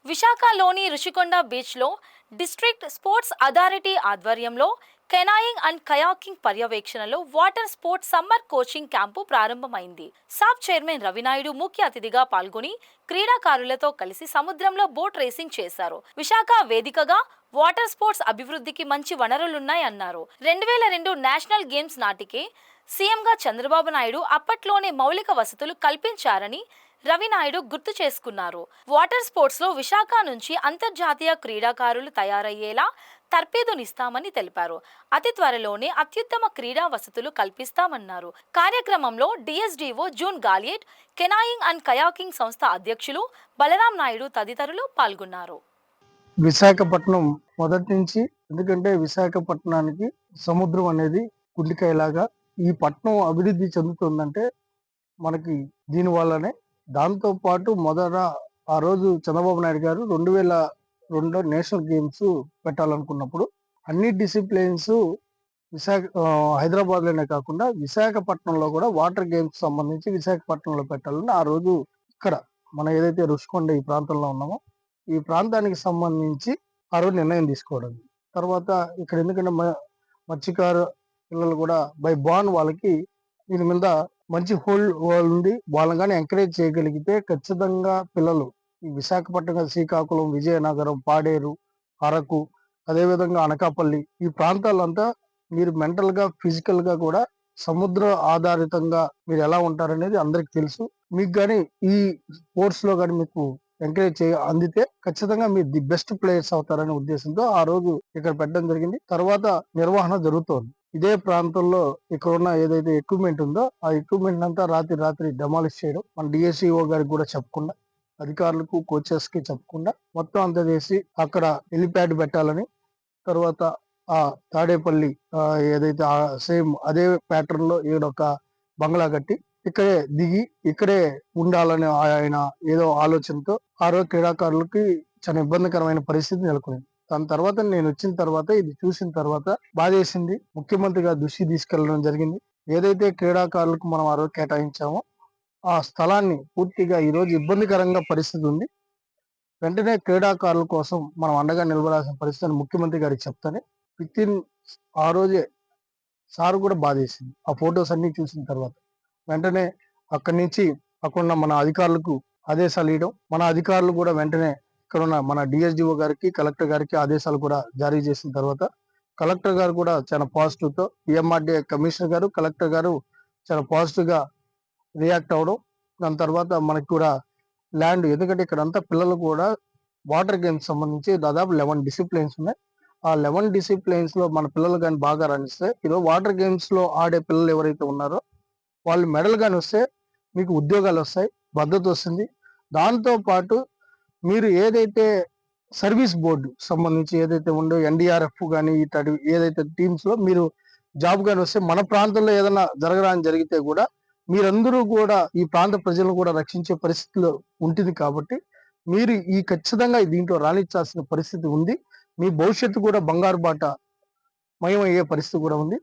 విశాఖలోని రుషికొండ బీచ్లో district sports authority ఆధ్వర్యంలో కెనాయింగ్ అండ్ కయాకింగ్ పర్యవేక్షణలో water sports summer coaching camp ప్రారంభమైంది. సాబ్ చైర్మన్ రవినాయుడు ముఖ్య అతిథిగా పాల్గొని క్రీడాకారులతో కలిసి సముద్రంలో బోట్ రేసింగ్ చేశారు. విశాఖ వేదికగా వాటర్ స్పోర్ట్స్ అభివృద్ధికి మంచి వనరులున్నాయన్నారు. 2002 నేషనల్ గేమ్స్ నాటికే సీఎంగా చంద్రబాబు నాయుడు అప్పట్లోనే మౌలిక వసతులు కల్పించారని రవినాయుడు గుర్తు చేసుకున్నారు. వాటర్ స్పోర్ట్స్ లో విశాఖ నుంచి అంతర్జాతీయ క్రీడాకారులు తయారయ్యేలా తర్పీదునిస్తామని తెలిపారు. అతి త్వరలోనే అత్యుత్తమ క్రీడా వసతులు కల్పిస్తామన్నారు. కార్యక్రమంలో డిఎస్డిఓ జూన్ గాలియట్, కెనాయింగ్ అండ్ కయాకింగ్ సంస్థ అధ్యక్షులు బలరాం నాయుడు తదితరులు పాల్గొన్నారు. విశాఖపట్నం మొదటి నుంచి, ఎందుకంటే విశాఖపట్నానికి సముద్రం అనేది గుండెకాయలాగా ఈ పట్నం అభివృద్ధి చెందుతుందంటే మనకి దీని వల్లనే. దాంతో పాటు మొదట ఆ రోజు చంద్రబాబు నాయుడు గారు 2002 నేషనల్ గేమ్స్ పెట్టాలనుకున్నప్పుడు అన్ని డిసిప్లిన్స్ హైదరాబాద్ లోనే కాకుండా విశాఖపట్నంలో కూడా వాటర్ గేమ్స్ సంబంధించి విశాఖపట్నంలో పెట్టాలని ఆ రోజు ఇక్కడ మనం ఏదైతే రుషికొండ ఈ ప్రాంతంలో ఉన్నామో ఈ ప్రాంతానికి సంబంధించి ఆ రోజు నిర్ణయం తీసుకోవడం. తర్వాత ఇక్కడ ఎందుకంటే మత్స్యకారు పిల్లలు కూడా బై బాన్ వాళ్ళకి దీని మీద మంచి హోల్డ్ ఉంది. వాళ్ళని కానీ ఎంకరేజ్ చేయగలిగితే ఖచ్చితంగా పిల్లలు ఈ విశాఖపట్నం, శ్రీకాకుళం, విజయనగరం, పాడేరు, అరకు, అదేవిధంగా అనకాపల్లి ఈ ప్రాంతాలంతా మీరు మెంటల్ గా ఫిజికల్ గా కూడా సముద్ర ఆధారితంగా మీరు ఎలా ఉంటారనేది అందరికి తెలుసు. మీకు కానీ ఈ స్పోర్ట్స్ లో కానీ మీకు ఎంకరేజ్ అందితే ఖచ్చితంగా మీరు ది బెస్ట్ ప్లేయర్స్ అవుతారనే ఉద్దేశంతో ఆ రోజు ఇక్కడ పెట్టడం జరిగింది. తర్వాత నిర్వహణ జరుగుతోంది. ఇదే ప్రాంతంలో ఇక్కడ ఉన్న ఏదైతే ఎక్విప్మెంట్ ఉందో ఆ ఎక్విప్మెంట్ అంతా రాత్రి డెమాలిష్ చేయడం, మన డిఎస్ఈఓ గారికి కూడా చెప్పకుండా, అధికారులకు, కోచెస్ కి చెప్పకుండా మొత్తం అంతా చేసి అక్కడ హెలిప్యాడ్ పెట్టాలని, తర్వాత ఆ తాడేపల్లి ఏదైతే సేమ్ అదే ప్యాటర్న్ లో ఈడొక బంగ్లా కట్టి ఇక్కడే దిగి ఇక్కడే ఉండాలని ఆయన ఏదో ఆలోచనతో ఆ రోజు క్రీడాకారులకి చాలా ఇబ్బందికరమైన పరిస్థితి నెలకొంది. దాని తర్వాత నేను వచ్చిన తర్వాత ఇది చూసిన తర్వాత బాధేసింది. ముఖ్యమంత్రి గారి దృష్టి తీసుకెళ్లడం జరిగింది. ఏదైతే క్రీడాకారులకు మనం ఆ రోజు కేటాయించామో ఆ స్థలాన్ని పూర్తిగా ఈ రోజు ఇబ్బందికరంగా పరిస్థితి ఉంది. వెంటనే క్రీడాకారుల కోసం మనం అండగా నిలబడాల్సిన పరిస్థితి ముఖ్యమంత్రి గారికి చెప్తానే విత్ ఇన్ ఆ రోజే సార్ కూడా బాధేసింది. ఆ ఫొటోస్ అన్ని చూసిన తర్వాత వెంటనే అక్కడి నుంచి అక్కడున్న మన అధికారులకు ఆదేశాలు ఇవ్వడం, మన అధికారులు కూడా వెంటనే ఇక్కడ ఉన్న మన డిఎస్డిఓ గారికి, కలెక్టర్ గారికి ఆదేశాలు కూడా జారీ చేసిన తర్వాత కలెక్టర్ గారు కూడా చాలా పాజిటివ్ తో, పిఎంఆర్డీఏ కమిషనర్ గారు, కలెక్టర్ గారు చాలా పాజిటివ్ గా రియాక్ట్ అవడం. దాని తర్వాత మనకి కూడా ల్యాండ్, ఎందుకంటే ఇక్కడ అంతా పిల్లలు కూడా వాటర్ గేమ్స్ సంబంధించి దాదాపు 11 డిసిప్లిన్స్ ఉన్నాయి. ఆ 11 డిసిప్లిన్స్ లో మన పిల్లలు కానీ బాగా రాణిస్తే ఈరోజు వాటర్ గేమ్స్ లో ఆడే పిల్లలు ఎవరైతే ఉన్నారో వాళ్ళు మెడల్ కానీ వస్తే మీకు ఉద్యోగాలు వస్తాయి, భద్రత వస్తుంది. దాంతో పాటు మీరు ఏదైతే సర్వీస్ బోర్డు సంబంధించి ఏదైతే ఉందో ఎన్డీఆర్ఎఫ్ కానీ ఇట్లాంటి ఏదైతే టీమ్స్ లో మీరు జాబ్ కానీ వస్తే మన ప్రాంతంలో ఏదైనా జరగడానికి జరిగితే కూడా మీరందరూ కూడా ఈ ప్రాంత ప్రజలను కూడా రక్షించే పరిస్థితిలో ఉంటుంది. కాబట్టి మీరు ఈ ఖచ్చితంగా దీంట్లో రాణించాల్సిన పరిస్థితి ఉంది. మీ భవిష్యత్తు కూడా బంగారు బాట మయమయ్యే పరిస్థితి కూడా ఉంది.